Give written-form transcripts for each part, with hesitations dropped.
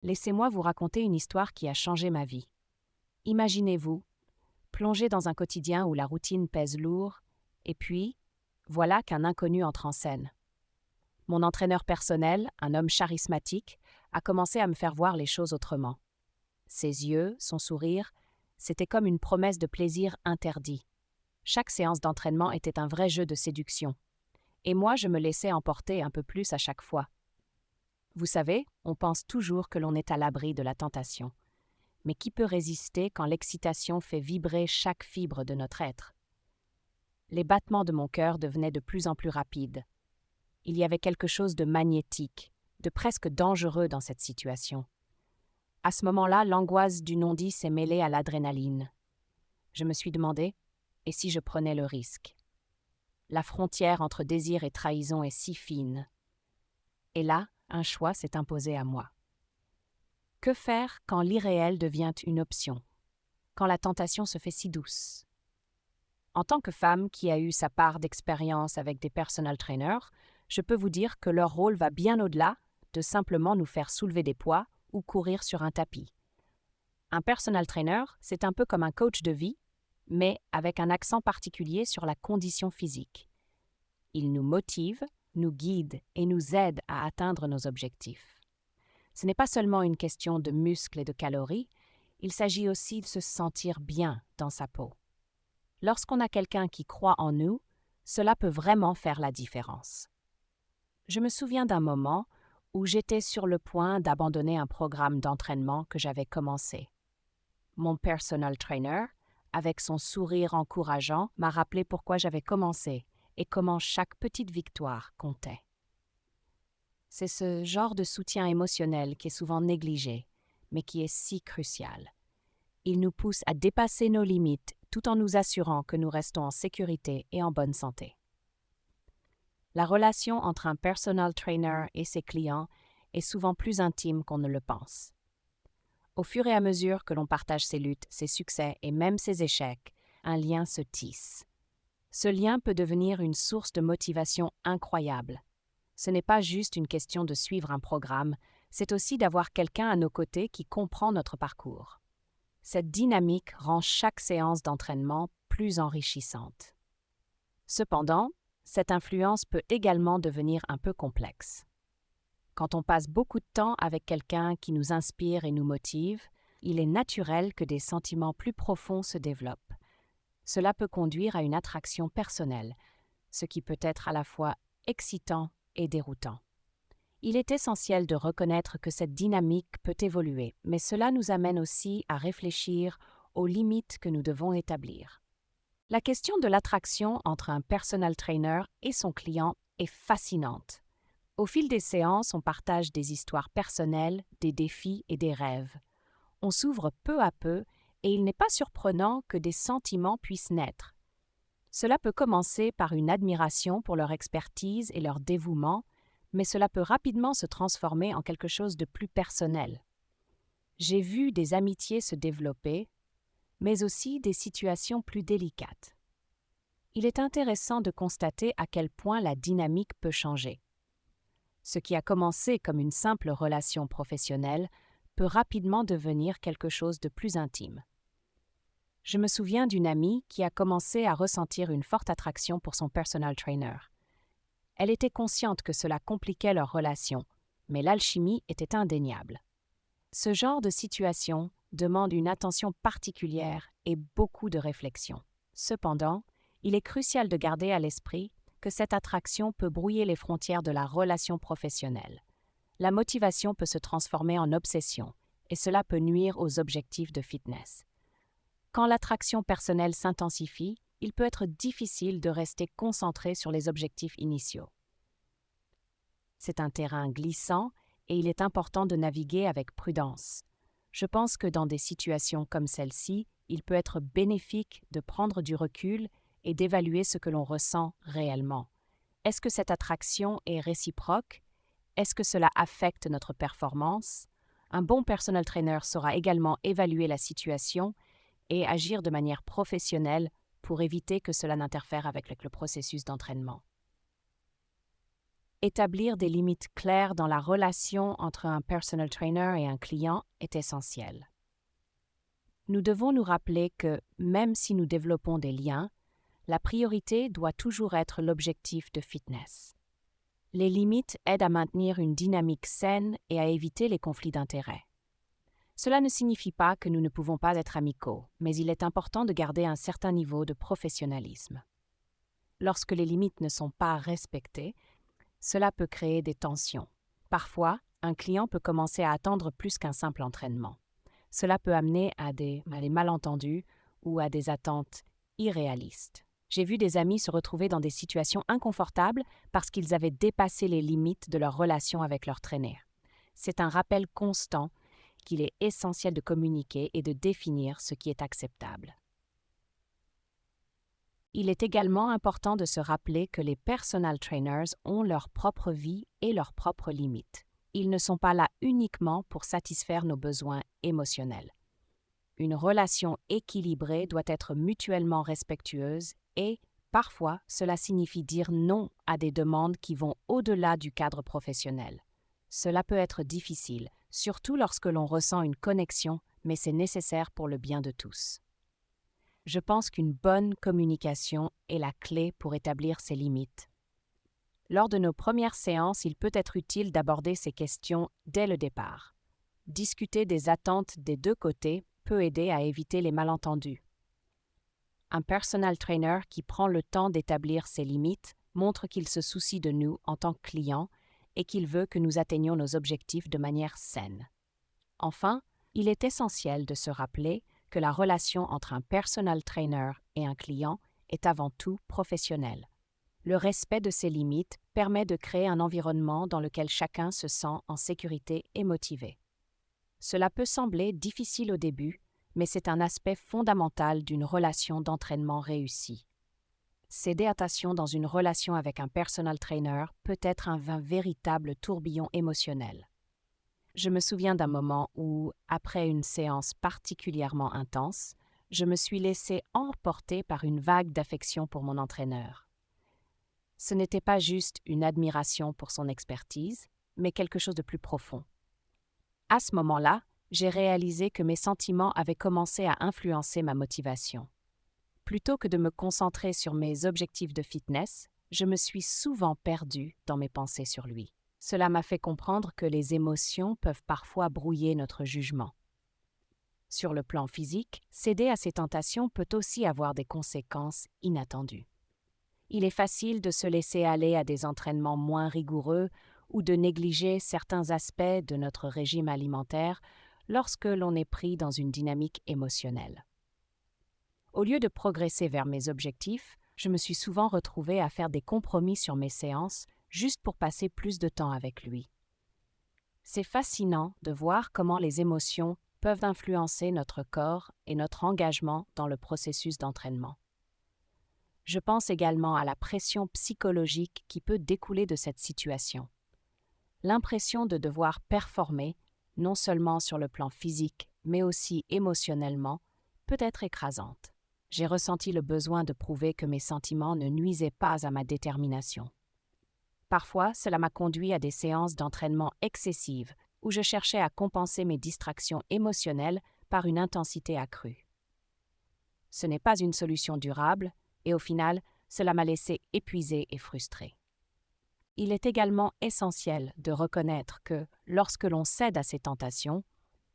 Laissez-moi vous raconter une histoire qui a changé ma vie. Imaginez-vous, plongé dans un quotidien où la routine pèse lourd, et puis, voilà qu'un inconnu entre en scène. Mon entraîneur personnel, un homme charismatique, a commencé à me faire voir les choses autrement. Ses yeux, son sourire, c'était comme une promesse de plaisir interdit. Chaque séance d'entraînement était un vrai jeu de séduction. Et moi, je me laissais emporter un peu plus à chaque fois. Vous savez, on pense toujours que l'on est à l'abri de la tentation. Mais qui peut résister quand l'excitation fait vibrer chaque fibre de notre être? Les battements de mon cœur devenaient de plus en plus rapides. Il y avait quelque chose de magnétique, de presque dangereux dans cette situation. À ce moment-là, l'angoisse du non-dit s'est mêlée à l'adrénaline. Je me suis demandé, et si je prenais le risque? La frontière entre désir et trahison est si fine. Et là, un choix s'est imposé à moi. Que faire quand l'irréel devient une option? Quand la tentation se fait si douce? En tant que femme qui a eu sa part d'expérience avec des personal trainers, je peux vous dire que leur rôle va bien au-delà de simplement nous faire soulever des poids ou courir sur un tapis. Un personal trainer, c'est un peu comme un coach de vie, mais avec un accent particulier sur la condition physique. Il nous motive, nous guide et nous aide à atteindre nos objectifs. Ce n'est pas seulement une question de muscles et de calories, il s'agit aussi de se sentir bien dans sa peau. Lorsqu'on a quelqu'un qui croit en nous, cela peut vraiment faire la différence. Je me souviens d'un moment où j'étais sur le point d'abandonner un programme d'entraînement que j'avais commencé. Mon personal trainer, avec son sourire encourageant, m'a rappelé pourquoi j'avais commencé et comment chaque petite victoire comptait. C'est ce genre de soutien émotionnel qui est souvent négligé, mais qui est si crucial. Il nous pousse à dépasser nos limites tout en nous assurant que nous restons en sécurité et en bonne santé. La relation entre un personal trainer et ses clients est souvent plus intime qu'on ne le pense. Au fur et à mesure que l'on partage ses luttes, ses succès et même ses échecs, un lien se tisse. Ce lien peut devenir une source de motivation incroyable. Ce n'est pas juste une question de suivre un programme, c'est aussi d'avoir quelqu'un à nos côtés qui comprend notre parcours. Cette dynamique rend chaque séance d'entraînement plus enrichissante. Cependant, cette influence peut également devenir un peu complexe. Quand on passe beaucoup de temps avec quelqu'un qui nous inspire et nous motive, il est naturel que des sentiments plus profonds se développent. Cela peut conduire à une attraction personnelle, ce qui peut être à la fois excitant et déroutant. Il est essentiel de reconnaître que cette dynamique peut évoluer, mais cela nous amène aussi à réfléchir aux limites que nous devons établir. La question de l'attraction entre un personal trainer et son client est fascinante. Au fil des séances, on partage des histoires personnelles, des défis et des rêves. On s'ouvre peu à peu et il n'est pas surprenant que des sentiments puissent naître. Cela peut commencer par une admiration pour leur expertise et leur dévouement, mais cela peut rapidement se transformer en quelque chose de plus personnel. J'ai vu des amitiés se développer, mais aussi des situations plus délicates. Il est intéressant de constater à quel point la dynamique peut changer. Ce qui a commencé comme une simple relation professionnelle peut rapidement devenir quelque chose de plus intime. Je me souviens d'une amie qui a commencé à ressentir une forte attraction pour son personal trainer. Elle était consciente que cela compliquait leur relation, mais l'alchimie était indéniable. Ce genre de situation demande une attention particulière et beaucoup de réflexion. Cependant, il est crucial de garder à l'esprit que cette attraction peut brouiller les frontières de la relation professionnelle. La motivation peut se transformer en obsession, et cela peut nuire aux objectifs de fitness. Quand l'attraction personnelle s'intensifie, il peut être difficile de rester concentré sur les objectifs initiaux. C'est un terrain glissant et il est important de naviguer avec prudence. Je pense que dans des situations comme celle-ci, il peut être bénéfique de prendre du recul et d'évaluer ce que l'on ressent réellement. Est-ce que cette attraction est réciproque? Est-ce que cela affecte notre performance? Un bon personal trainer saura également évaluer la situation et agir de manière professionnelle pour éviter que cela n'interfère avec le processus d'entraînement. Établir des limites claires dans la relation entre un personal trainer et un client est essentiel. Nous devons nous rappeler que, même si nous développons des liens, la priorité doit toujours être l'objectif de fitness. Les limites aident à maintenir une dynamique saine et à éviter les conflits d'intérêts. Cela ne signifie pas que nous ne pouvons pas être amicaux, mais il est important de garder un certain niveau de professionnalisme. Lorsque les limites ne sont pas respectées, cela peut créer des tensions. Parfois, un client peut commencer à attendre plus qu'un simple entraînement. Cela peut amener à des malentendus ou à des attentes irréalistes. J'ai vu des amis se retrouver dans des situations inconfortables parce qu'ils avaient dépassé les limites de leur relation avec leur traîneur. C'est un rappel constant qu'il est essentiel de communiquer et de définir ce qui est acceptable. Il est également important de se rappeler que les personal trainers ont leur propre vie et leurs propres limites. Ils ne sont pas là uniquement pour satisfaire nos besoins émotionnels. Une relation équilibrée doit être mutuellement respectueuse et, parfois, cela signifie dire non à des demandes qui vont au-delà du cadre professionnel. Cela peut être difficile, surtout lorsque l'on ressent une connexion, mais c'est nécessaire pour le bien de tous. Je pense qu'une bonne communication est la clé pour établir ces limites. Lors de nos premières séances, il peut être utile d'aborder ces questions dès le départ. Discuter des attentes des deux côtés peut aider à éviter les malentendus. Un personal trainer qui prend le temps d'établir ses limites montre qu'il se soucie de nous en tant que clients et qu'il veut que nous atteignions nos objectifs de manière saine. Enfin, il est essentiel de se rappeler que la relation entre un personal trainer et un client est avant tout professionnelle. Le respect de ces limites permet de créer un environnement dans lequel chacun se sent en sécurité et motivé. Cela peut sembler difficile au début, mais c'est un aspect fondamental d'une relation d'entraînement réussie. Céder attention dans une relation avec un personal trainer peut être un véritable tourbillon émotionnel. Je me souviens d'un moment où, après une séance particulièrement intense, je me suis laissée emporter par une vague d'affection pour mon entraîneur. Ce n'était pas juste une admiration pour son expertise, mais quelque chose de plus profond. À ce moment-là, j'ai réalisé que mes sentiments avaient commencé à influencer ma motivation. Plutôt que de me concentrer sur mes objectifs de fitness, je me suis souvent perdue dans mes pensées sur lui. Cela m'a fait comprendre que les émotions peuvent parfois brouiller notre jugement. Sur le plan physique, céder à ces tentations peut aussi avoir des conséquences inattendues. Il est facile de se laisser aller à des entraînements moins rigoureux ou de négliger certains aspects de notre régime alimentaire lorsque l'on est pris dans une dynamique émotionnelle. Au lieu de progresser vers mes objectifs, je me suis souvent retrouvée à faire des compromis sur mes séances juste pour passer plus de temps avec lui. C'est fascinant de voir comment les émotions peuvent influencer notre corps et notre engagement dans le processus d'entraînement. Je pense également à la pression psychologique qui peut découler de cette situation. L'impression de devoir performer, non seulement sur le plan physique, mais aussi émotionnellement, peut être écrasante. J'ai ressenti le besoin de prouver que mes sentiments ne nuisaient pas à ma détermination. Parfois, cela m'a conduit à des séances d'entraînement excessives où je cherchais à compenser mes distractions émotionnelles par une intensité accrue. Ce n'est pas une solution durable et au final, cela m'a laissé épuisée et frustrée. Il est également essentiel de reconnaître que, lorsque l'on cède à ces tentations,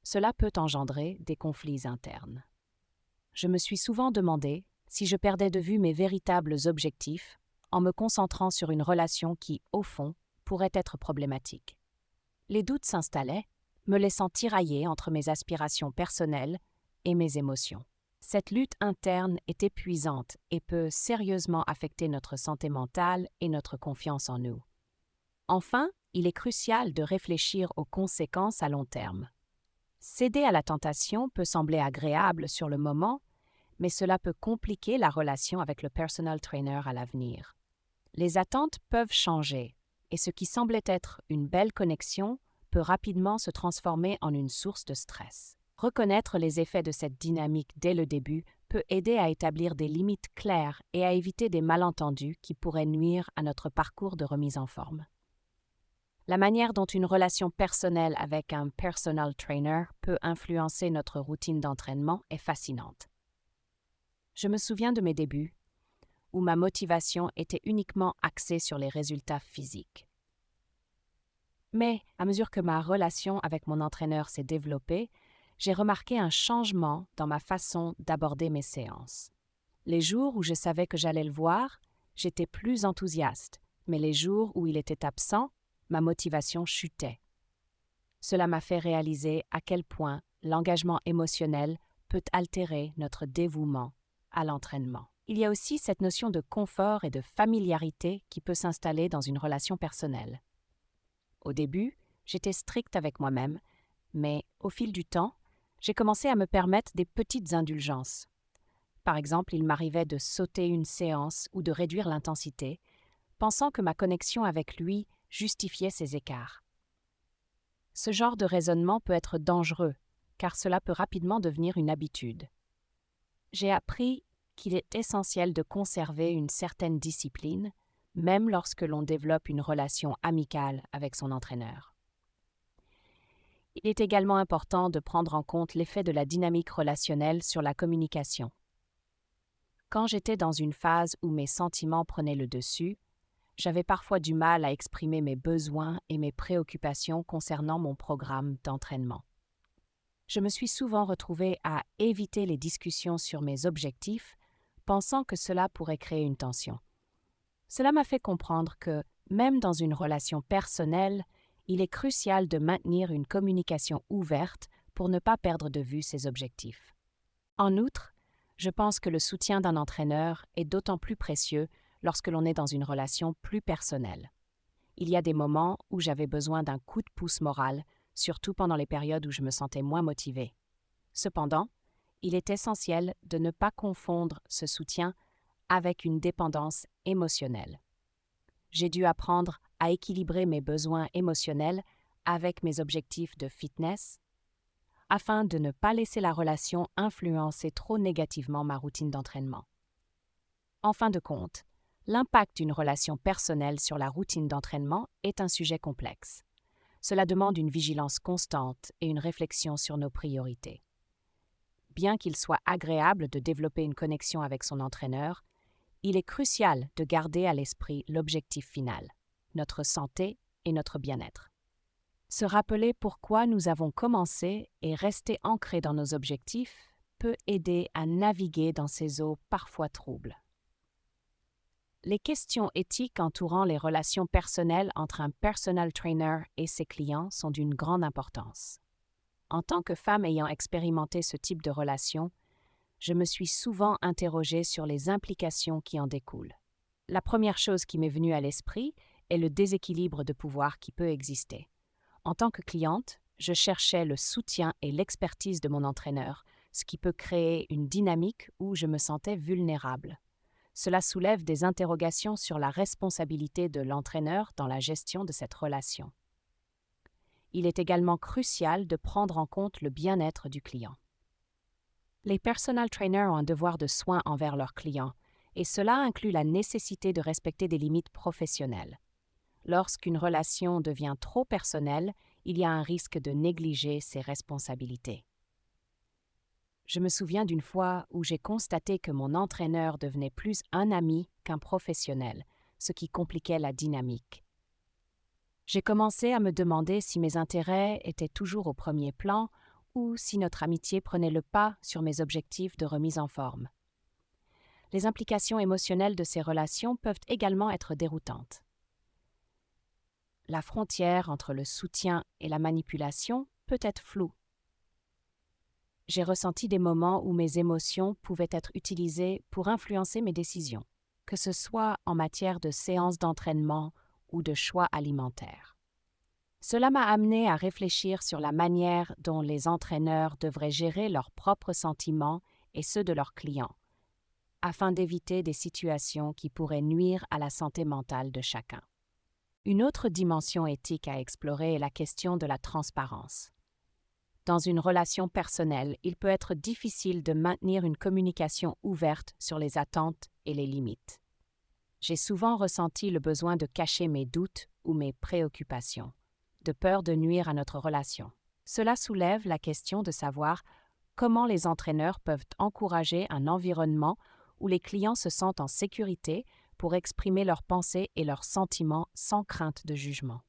cela peut engendrer des conflits internes. Je me suis souvent demandé si je perdais de vue mes véritables objectifs en me concentrant sur une relation qui, au fond, pourrait être problématique. Les doutes s'installaient, me laissant tirailler entre mes aspirations personnelles et mes émotions. Cette lutte interne est épuisante et peut sérieusement affecter notre santé mentale et notre confiance en nous. Enfin, il est crucial de réfléchir aux conséquences à long terme. Céder à la tentation peut sembler agréable sur le moment, mais cela peut compliquer la relation avec le personal trainer à l'avenir. Les attentes peuvent changer, et ce qui semblait être une belle connexion peut rapidement se transformer en une source de stress. Reconnaître les effets de cette dynamique dès le début peut aider à établir des limites claires et à éviter des malentendus qui pourraient nuire à notre parcours de remise en forme. La manière dont une relation personnelle avec un personal trainer peut influencer notre routine d'entraînement est fascinante. Je me souviens de mes débuts, où ma motivation était uniquement axée sur les résultats physiques. Mais à mesure que ma relation avec mon entraîneur s'est développée, j'ai remarqué un changement dans ma façon d'aborder mes séances. Les jours où je savais que j'allais le voir, j'étais plus enthousiaste, mais les jours où il était absent, ma motivation chutait. Cela m'a fait réaliser à quel point l'engagement émotionnel peut altérer notre dévouement à l'entraînement. Il y a aussi cette notion de confort et de familiarité qui peut s'installer dans une relation personnelle. Au début, j'étais stricte avec moi-même, mais au fil du temps, j'ai commencé à me permettre des petites indulgences. Par exemple, il m'arrivait de sauter une séance ou de réduire l'intensité, pensant que ma connexion avec lui justifiait ces écarts. Ce genre de raisonnement peut être dangereux, car cela peut rapidement devenir une habitude. J'ai appris qu'il est essentiel de conserver une certaine discipline, même lorsque l'on développe une relation amicale avec son entraîneur. Il est également important de prendre en compte l'effet de la dynamique relationnelle sur la communication. Quand j'étais dans une phase où mes sentiments prenaient le dessus, j'avais parfois du mal à exprimer mes besoins et mes préoccupations concernant mon programme d'entraînement. Je me suis souvent retrouvée à éviter les discussions sur mes objectifs, pensant que cela pourrait créer une tension. Cela m'a fait comprendre que, même dans une relation personnelle, il est crucial de maintenir une communication ouverte pour ne pas perdre de vue ses objectifs. En outre, je pense que le soutien d'un entraîneur est d'autant plus précieux lorsque l'on est dans une relation plus personnelle. Il y a des moments où j'avais besoin d'un coup de pouce moral, surtout pendant les périodes où je me sentais moins motivée. Cependant, il est essentiel de ne pas confondre ce soutien avec une dépendance émotionnelle. J'ai dû apprendre à équilibrer mes besoins émotionnels avec mes objectifs de fitness, afin de ne pas laisser la relation influencer trop négativement ma routine d'entraînement. En fin de compte, l'impact d'une relation personnelle sur la routine d'entraînement est un sujet complexe. Cela demande une vigilance constante et une réflexion sur nos priorités. Bien qu'il soit agréable de développer une connexion avec son entraîneur, il est crucial de garder à l'esprit l'objectif final, notre santé et notre bien-être. Se rappeler pourquoi nous avons commencé et rester ancré dans nos objectifs peut aider à naviguer dans ces eaux parfois troubles. Les questions éthiques entourant les relations personnelles entre un personal trainer et ses clients sont d'une grande importance. En tant que femme ayant expérimenté ce type de relation, je me suis souvent interrogée sur les implications qui en découlent. La première chose qui m'est venue à l'esprit est le déséquilibre de pouvoir qui peut exister. En tant que cliente, je cherchais le soutien et l'expertise de mon entraîneur, ce qui peut créer une dynamique où je me sentais vulnérable. Cela soulève des interrogations sur la responsabilité de l'entraîneur dans la gestion de cette relation. Il est également crucial de prendre en compte le bien-être du client. Les personal trainers ont un devoir de soin envers leurs clients, et cela inclut la nécessité de respecter des limites professionnelles. Lorsqu'une relation devient trop personnelle, il y a un risque de négliger ses responsabilités. Je me souviens d'une fois où j'ai constaté que mon entraîneur devenait plus un ami qu'un professionnel, ce qui compliquait la dynamique. J'ai commencé à me demander si mes intérêts étaient toujours au premier plan ou si notre amitié prenait le pas sur mes objectifs de remise en forme. Les implications émotionnelles de ces relations peuvent également être déroutantes. La frontière entre le soutien et la manipulation peut être floue. J'ai ressenti des moments où mes émotions pouvaient être utilisées pour influencer mes décisions, que ce soit en matière de séances d'entraînement ou de choix alimentaires. Cela m'a amené à réfléchir sur la manière dont les entraîneurs devraient gérer leurs propres sentiments et ceux de leurs clients, afin d'éviter des situations qui pourraient nuire à la santé mentale de chacun. Une autre dimension éthique à explorer est la question de la transparence. Dans une relation personnelle, il peut être difficile de maintenir une communication ouverte sur les attentes et les limites. J'ai souvent ressenti le besoin de cacher mes doutes ou mes préoccupations, de peur de nuire à notre relation. Cela soulève la question de savoir comment les entraîneurs peuvent encourager un environnement où les clients se sentent en sécurité pour exprimer leurs pensées et leurs sentiments sans crainte de jugement.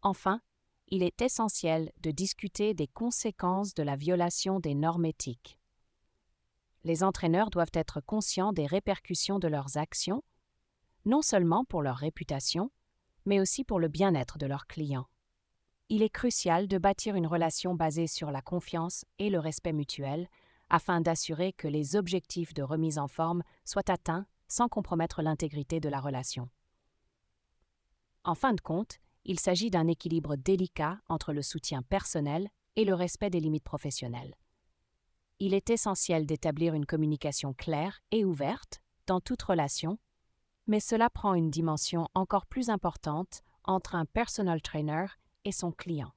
Enfin, il est essentiel de discuter des conséquences de la violation des normes éthiques. Les entraîneurs doivent être conscients des répercussions de leurs actions, non seulement pour leur réputation, mais aussi pour le bien-être de leurs clients. Il est crucial de bâtir une relation basée sur la confiance et le respect mutuel afin d'assurer que les objectifs de remise en forme soient atteints sans compromettre l'intégrité de la relation. En fin de compte, il s'agit d'un équilibre délicat entre le soutien personnel et le respect des limites professionnelles. Il est essentiel d'établir une communication claire et ouverte dans toute relation, mais cela prend une dimension encore plus importante entre un personal trainer et son client.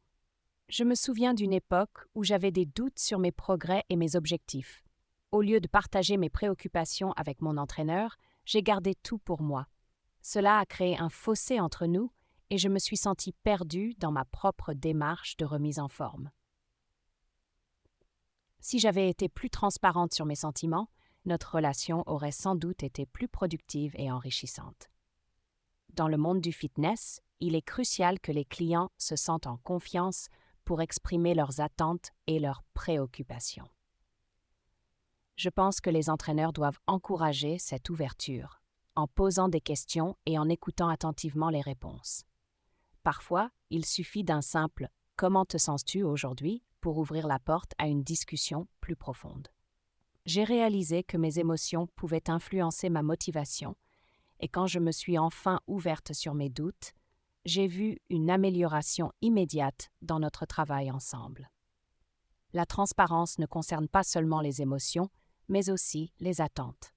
Je me souviens d'une époque où j'avais des doutes sur mes progrès et mes objectifs. Au lieu de partager mes préoccupations avec mon entraîneur, j'ai gardé tout pour moi. Cela a créé un fossé entre nous et je me suis sentie perdue dans ma propre démarche de remise en forme. Si j'avais été plus transparente sur mes sentiments, notre relation aurait sans doute été plus productive et enrichissante. Dans le monde du fitness, il est crucial que les clients se sentent en confiance pour exprimer leurs attentes et leurs préoccupations. Je pense que les entraîneurs doivent encourager cette ouverture, en posant des questions et en écoutant attentivement les réponses. Parfois, il suffit d'un simple « Comment te sens-tu aujourd'hui ?» pour ouvrir la porte à une discussion plus profonde. J'ai réalisé que mes émotions pouvaient influencer ma motivation et quand je me suis enfin ouverte sur mes doutes, j'ai vu une amélioration immédiate dans notre travail ensemble. La transparence ne concerne pas seulement les émotions, mais aussi les attentes.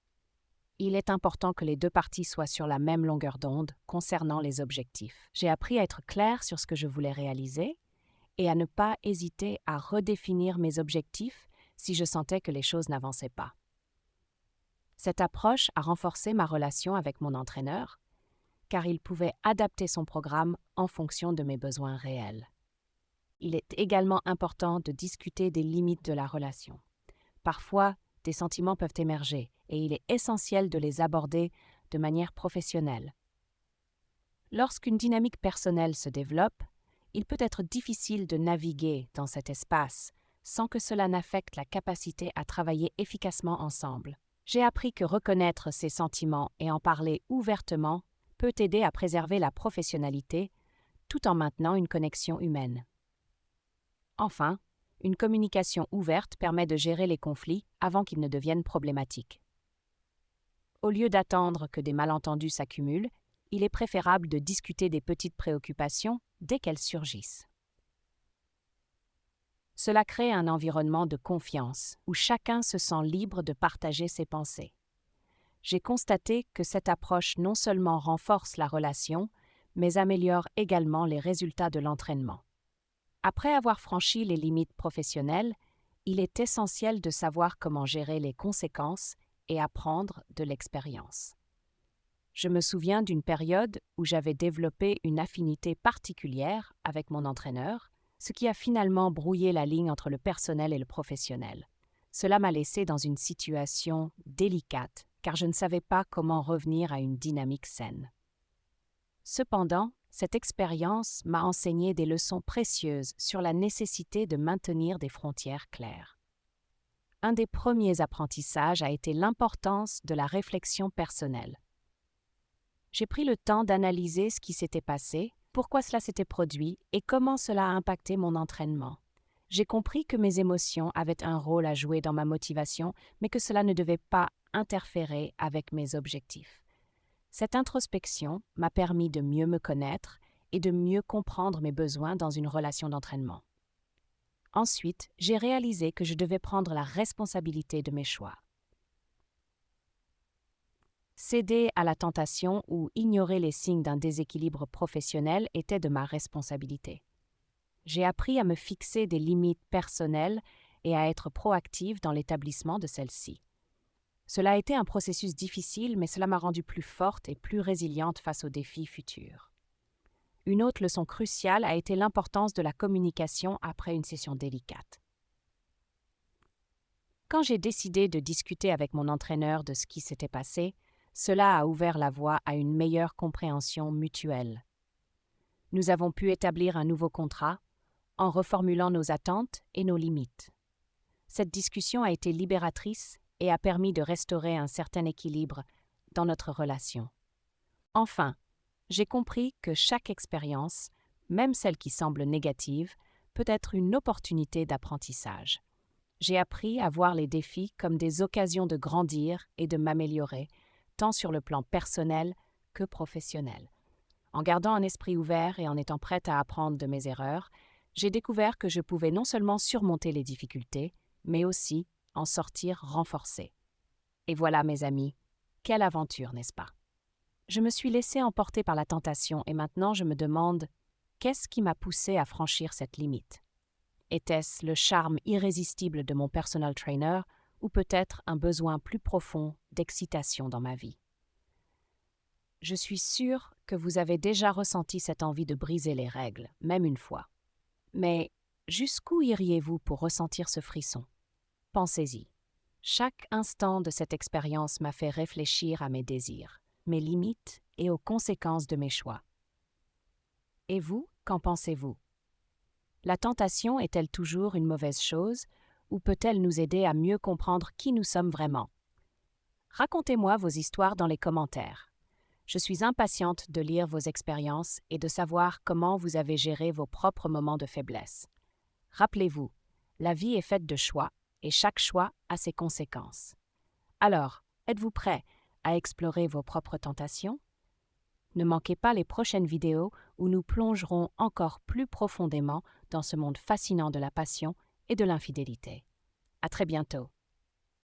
Il est important que les deux parties soient sur la même longueur d'onde concernant les objectifs. J'ai appris à être claire sur ce que je voulais réaliser et à ne pas hésiter à redéfinir mes objectifs si je sentais que les choses n'avançaient pas. Cette approche a renforcé ma relation avec mon entraîneur, car il pouvait adapter son programme en fonction de mes besoins réels. Il est également important de discuter des limites de la relation. Parfois, des sentiments peuvent émerger et il est essentiel de les aborder de manière professionnelle. Lorsqu'une dynamique personnelle se développe, il peut être difficile de naviguer dans cet espace sans que cela n'affecte la capacité à travailler efficacement ensemble. J'ai appris que reconnaître ses sentiments et en parler ouvertement peut aider à préserver la professionnalité tout en maintenant une connexion humaine. Enfin, une communication ouverte permet de gérer les conflits avant qu'ils ne deviennent problématiques. Au lieu d'attendre que des malentendus s'accumulent, il est préférable de discuter des petites préoccupations dès qu'elles surgissent. Cela crée un environnement de confiance où chacun se sent libre de partager ses pensées. J'ai constaté que cette approche non seulement renforce la relation, mais améliore également les résultats de l'entraînement. Après avoir franchi les limites professionnelles, il est essentiel de savoir comment gérer les conséquences et apprendre de l'expérience. Je me souviens d'une période où j'avais développé une affinité particulière avec mon entraîneur, ce qui a finalement brouillé la ligne entre le personnel et le professionnel. Cela m'a laissé dans une situation délicate, car je ne savais pas comment revenir à une dynamique saine. Cependant, cette expérience m'a enseigné des leçons précieuses sur la nécessité de maintenir des frontières claires. Un des premiers apprentissages a été l'importance de la réflexion personnelle. J'ai pris le temps d'analyser ce qui s'était passé, pourquoi cela s'était produit et comment cela a impacté mon entraînement. J'ai compris que mes émotions avaient un rôle à jouer dans ma motivation, mais que cela ne devait pas interférer avec mes objectifs. Cette introspection m'a permis de mieux me connaître et de mieux comprendre mes besoins dans une relation d'entraînement. Ensuite, j'ai réalisé que je devais prendre la responsabilité de mes choix. Céder à la tentation ou ignorer les signes d'un déséquilibre professionnel était de ma responsabilité. J'ai appris à me fixer des limites personnelles et à être proactive dans l'établissement de celles-ci. Cela a été un processus difficile, mais cela m'a rendue plus forte et plus résiliente face aux défis futurs. Une autre leçon cruciale a été l'importance de la communication après une session délicate. Quand j'ai décidé de discuter avec mon entraîneur de ce qui s'était passé, cela a ouvert la voie à une meilleure compréhension mutuelle. Nous avons pu établir un nouveau contrat en reformulant nos attentes et nos limites. Cette discussion a été libératrice et a permis de restaurer un certain équilibre dans notre relation. Enfin, j'ai compris que chaque expérience, même celle qui semble négative, peut être une opportunité d'apprentissage. J'ai appris à voir les défis comme des occasions de grandir et de m'améliorer, tant sur le plan personnel que professionnel. En gardant un esprit ouvert et en étant prête à apprendre de mes erreurs, j'ai découvert que je pouvais non seulement surmonter les difficultés, mais aussi en sortir renforcée. Et voilà, mes amis, quelle aventure, n'est-ce pas? Je me suis laissée emporter par la tentation et maintenant je me demande qu'est-ce qui m'a poussée à franchir cette limite? Était-ce le charme irrésistible de mon personal trainer ou peut-être un besoin plus profond d'excitation dans ma vie? Je suis sûre que vous avez déjà ressenti cette envie de briser les règles, même une fois. Mais jusqu'où iriez-vous pour ressentir ce frisson? Pensez-y. Chaque instant de cette expérience m'a fait réfléchir à mes désirs, mes limites et aux conséquences de mes choix. Et vous, qu'en pensez-vous? La tentation est-elle toujours une mauvaise chose ou peut-elle nous aider à mieux comprendre qui nous sommes vraiment? Racontez-moi vos histoires dans les commentaires. Je suis impatiente de lire vos expériences et de savoir comment vous avez géré vos propres moments de faiblesse. Rappelez-vous, la vie est faite de choix et chaque choix a ses conséquences. Alors, êtes-vous prêt à explorer vos propres tentations? Ne manquez pas les prochaines vidéos où nous plongerons encore plus profondément dans ce monde fascinant de la passion et de l'infidélité. À très bientôt.